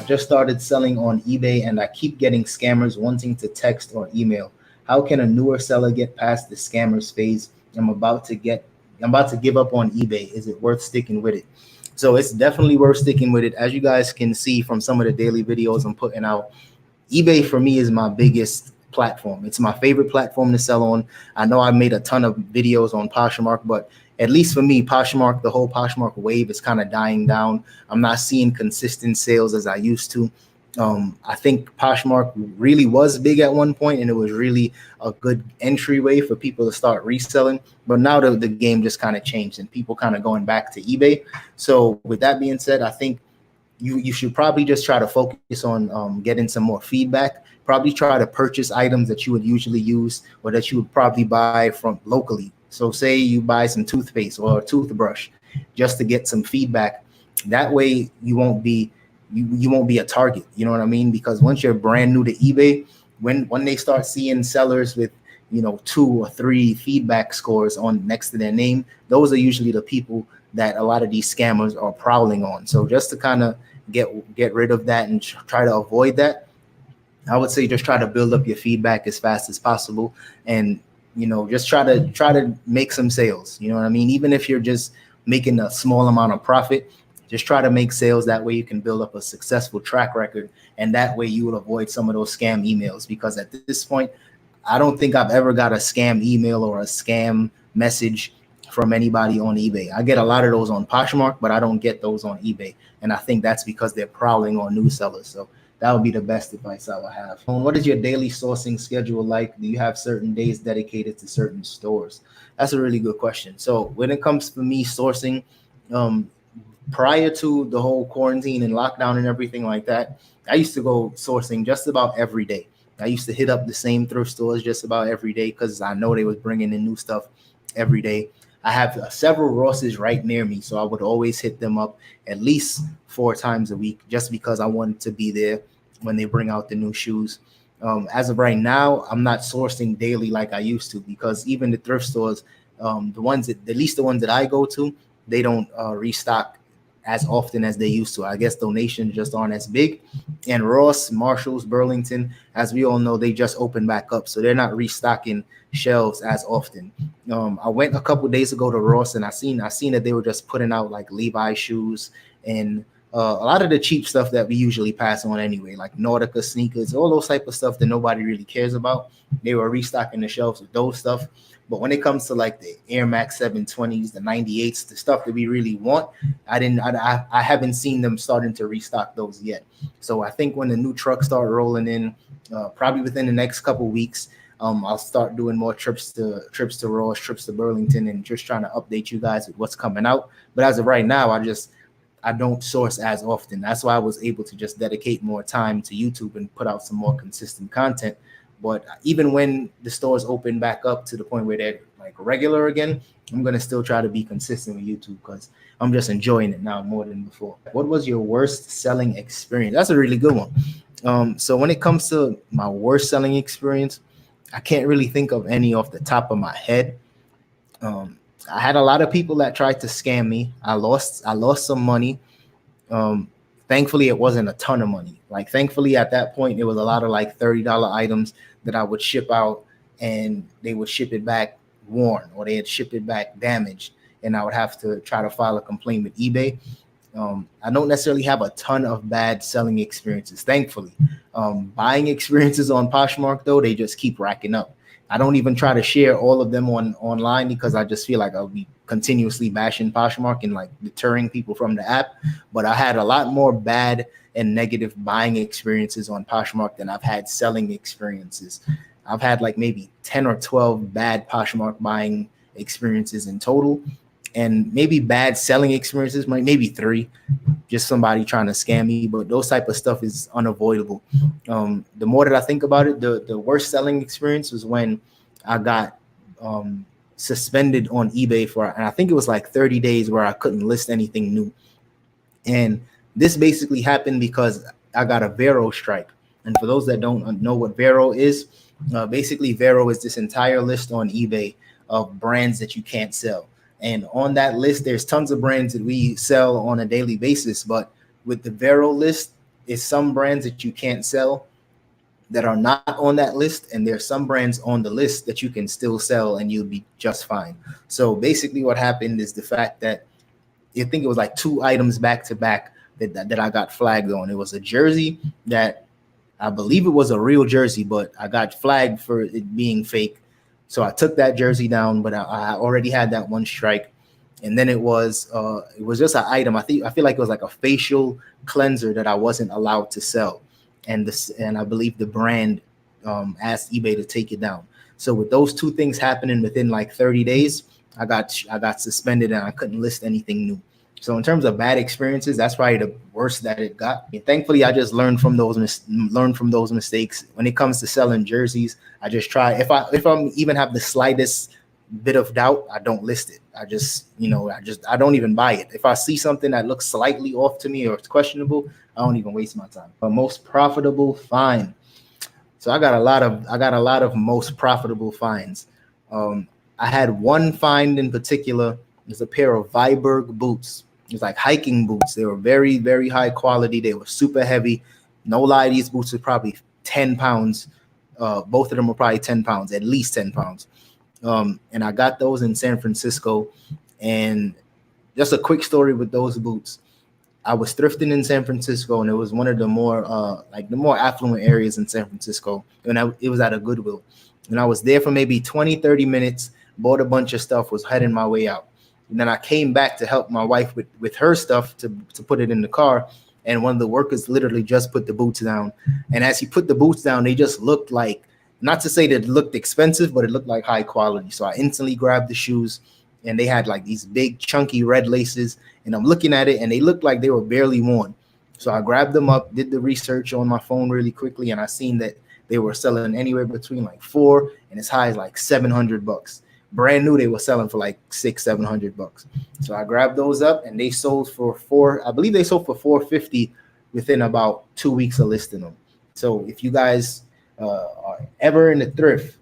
just started selling on eBay and I keep getting scammers wanting to text or email. How can a newer seller get past the scammers phase? I'm about to give up on eBay. Is it worth sticking with it? So it's definitely worth sticking with it. As you guys can see from some of the daily videos I'm putting out, eBay for me is my biggest platform. It's my favorite platform to sell on. I know I made a ton of videos on Poshmark, but at least for me, Poshmark, the whole Poshmark wave is kind of dying down. I'm not seeing consistent sales as I used to. I think Poshmark really was big at one point, and it was really a good entryway for people to start reselling. But now the game just kind of changed, and people kind of going back to eBay. So with that being said, I think you should probably just try to focus on getting some more feedback. Probably try to purchase items that you would usually use or that you would probably buy from locally. So say you buy some toothpaste or a toothbrush just to get some feedback. That way you won't be a target. You know what I mean? Because once you're brand new to eBay, when they start seeing sellers with 2 or 3 feedback scores on next to their name, those are usually the people that a lot of these scammers are prowling on. So just to kind of get rid of that and try to avoid that, I would say just try to build up your feedback as fast as possible, and just try to make some sales. You know what I mean? Even if you're just making a small amount of profit, just try to make sales. That way you can build up a successful track record, and that way you will avoid some of those scam emails. Because at this point, I don't think I've ever got a scam email or a scam message from anybody on eBay. I get a lot of those on Poshmark, but I don't get those on eBay. And I think that's because they're prowling on new sellers. So that would be the best advice I would have. What is your daily sourcing schedule like? Do you have certain days dedicated to certain stores? That's a really good question. So when it comes to me sourcing, prior to the whole quarantine and lockdown and everything like that, I used to go sourcing just about every day. I used to hit up the same thrift stores just about every day because I know they was bringing in new stuff every day. I have several Rosses right near me, so I would always hit them up at least 4 times a week just because I wanted to be there when they bring out the new shoes. As of right now, I'm not sourcing daily like I used to, because even the thrift stores, at least the ones that I go to, they don't restock as often as they used to. I guess donations just aren't as big. And Ross, Marshalls, Burlington, as we all know, they just opened back up, so they're not restocking shelves as often. I went a couple days ago to Ross, and I seen that they were just putting out like Levi shoes and a lot of the cheap stuff that we usually pass on anyway, like Nautica sneakers, all those type of stuff that nobody really cares about. They were restocking the shelves with those stuff. But when it comes to like the Air Max 720s, the 98s, the stuff that we really want, I haven't seen them starting to restock those yet. So I think when the new trucks start rolling in, probably within the next couple weeks, I'll start doing more trips to Ross, trips to Burlington, and just trying to update you guys with what's coming out. But as of right now, I don't source as often. That's why I was able to just dedicate more time to YouTube and put out some more consistent content. But even when the stores open back up to the point where they're like regular again, I'm going to still try to be consistent with YouTube because I'm just enjoying it now more than before. What was your worst selling experience? That's a really good one. So when it comes to my worst selling experience, I can't really think of any off the top of my head. I had a lot of people that tried to scam me. I lost some money. Thankfully, it wasn't a ton of money. Like, thankfully, at that point, it was a lot of like $30 items that I would ship out, and they would ship it back worn, or they'd ship it back damaged, and I would have to try to file a complaint with eBay. I don't necessarily have a ton of bad selling experiences, thankfully. Buying experiences on Poshmark, though, they just keep racking up. I don't even try to share all of them online because I just feel like I'll be continuously bashing Poshmark and like deterring people from the app. But I had a lot more bad and negative buying experiences on Poshmark than I've had selling experiences. I've had like maybe 10 or 12 bad Poshmark buying experiences in total, and maybe bad selling experiences, maybe 3, just somebody trying to scam me. But those type of stuff is unavoidable. The more that I think about it, the worst selling experience was when I got suspended on eBay and I think it was like 30 days where I couldn't list anything new. And this basically happened because I got a Vero Strike. And for those that don't know what Vero is, basically Vero is this entire list on eBay of brands that you can't sell. And on that list, there's tons of brands that we sell on a daily basis. But with the Vero list, is some brands that you can't sell that are not on that list, and there's some brands on the list that you can still sell and you'll be just fine. So basically what happened is the fact that I think it was like 2 items back to back that I got flagged on. It was a jersey that I believe it was a real jersey, but I got flagged for it being fake. So I took that jersey down, but I already had that one strike. And then it was just an item. I feel like it was like a facial cleanser that I wasn't allowed to sell. And I believe the brand asked eBay to take it down. So with those 2 things happening within like 30 days, I got suspended and I couldn't list anything new. So in terms of bad experiences, that's probably the worst that it got. And thankfully, I just learned from those mistakes. When it comes to selling jerseys, I just try. If I even have the slightest bit of doubt, I don't list it. I don't even buy it. If I see something that looks slightly off to me or it's questionable, I don't even waste my time. But most profitable find. So I got a lot of most profitable finds. I had one find in particular. It's a pair of Viberg boots. It's like hiking boots. They were very, very high quality. They were super heavy. No lie, these boots are probably 10 pounds. Both of them were probably 10 pounds, at least 10 pounds. And I got those in San Francisco. And just a quick story with those boots. I was thrifting in San Francisco, and it was one of the more affluent areas in San Francisco. And it was at a Goodwill. And I was there for maybe 20, 30 minutes, bought a bunch of stuff, was heading my way out. And then I came back to help my wife with her stuff to put it in the car. And one of the workers literally just put the boots down. And as he put the boots down, they just looked like, not to say that it looked expensive, but it looked like high quality. So I instantly grabbed the shoes, and they had like these big chunky red laces. And I'm looking at it, and they looked like they were barely worn. So I grabbed them up, did the research on my phone really quickly, and I seen that they were selling anywhere between like $400 and as high as like $700. Brand new, they were selling for like $600-700. So I grabbed those up, and they sold for $450 within about 2 weeks of listing them. So if you guys are ever in the thrift,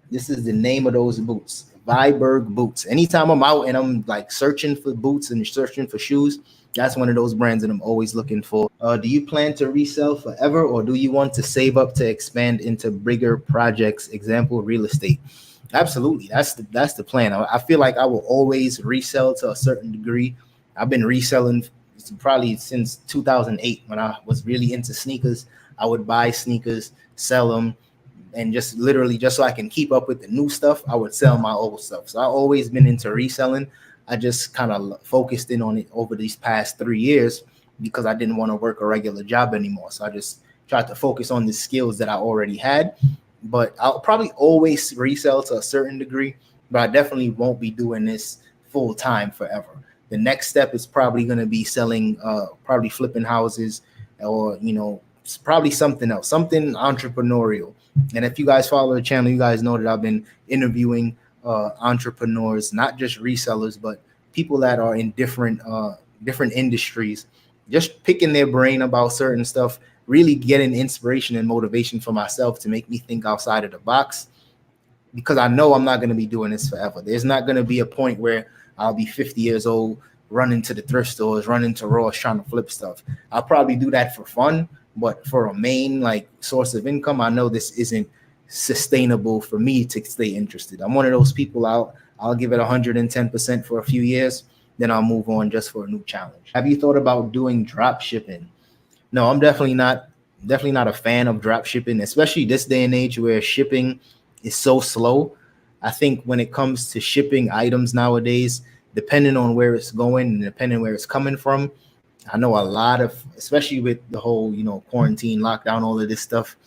this is the name of those boots, Viberg boots. Anytime I'm out and I'm like searching for boots and searching for shoes, that's one of those brands that I'm always looking for. Do you plan to resell forever, or do you want to save up to expand into bigger projects? Example, real estate. Absolutely. That's the plan. I feel like I will always resell to a certain degree. I've been reselling probably since 2008 when I was really into sneakers. I would buy sneakers, sell them, and just literally just so I can keep up with the new stuff, I would sell my old stuff. So I've always been into reselling. I just kind of focused in on it over these past 3 years because I didn't want to work a regular job anymore. So I just tried to focus on the skills that I already had. But I'll probably always resell to a certain degree, but I definitely won't be doing this full time forever. The next step is probably going to be selling, probably flipping houses, or, probably something else, something entrepreneurial. And if you guys follow the channel, you guys know that I've been interviewing entrepreneurs, not just resellers, but people that are in different industries, just picking their brain about certain stuff, really getting inspiration and motivation for myself to make me think outside of the box, because I know I'm not going to be doing this forever. There's not going to be a point where I'll be 50 years old, running to the thrift stores, running to Ross, trying to flip stuff. I'll probably do that for fun, but for a main source of income, I know this isn't sustainable for me to stay interested. I'm one of those people I'll give it 110% for a few years, then I'll move on just for a new challenge. Have you thought about doing drop shipping? No, I'm definitely not a fan of drop shipping, especially this day and age where shipping is so slow. I think when it comes to shipping items nowadays, depending on where it's going and depending where it's coming from, I know a lot of, especially with the whole, quarantine, lockdown, all of this stuff,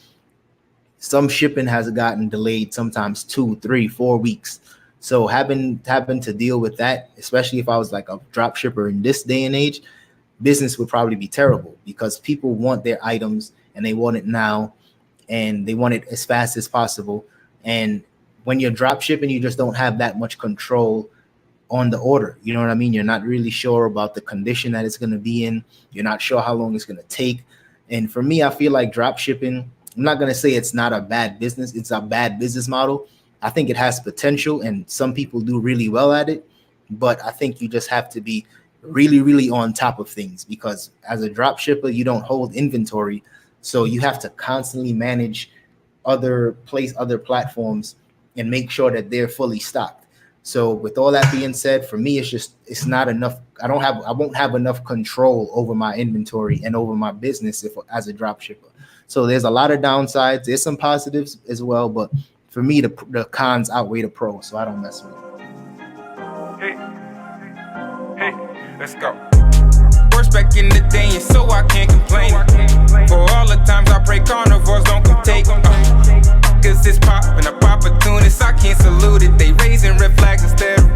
some shipping has gotten delayed sometimes 2, 3, 4 weeks. So having to deal with that, especially if I was like a drop shipper in this day and age, business would probably be terrible because people want their items and they want it now and they want it as fast as possible. And when you're drop shipping, you just don't have that much control on the order. You know what I mean? You're not really sure about the condition that it's going to be in. You're not sure how long it's going to take. And for me, I feel like drop shipping, I'm not going to say it's not a bad business. It's a bad business model. I think it has potential and some people do really well at it, but I think you just have to be really on top of things, because as a drop shipper, you don't hold inventory. So you have to constantly manage other platforms and make sure that they're fully stocked. So with all that being said, for me, it's not enough. I won't have enough control over my inventory and over my business as a drop shipper. So there's a lot of downsides. There's some positives as well, but for me, the cons outweigh the pros, so I don't mess with it. Hey, let's go. First back in the day, and so I can't complain. For all the times I pray carnivores don't come take. Cause it's poppin' up opportunists, I can't salute it. They raising red flags instead of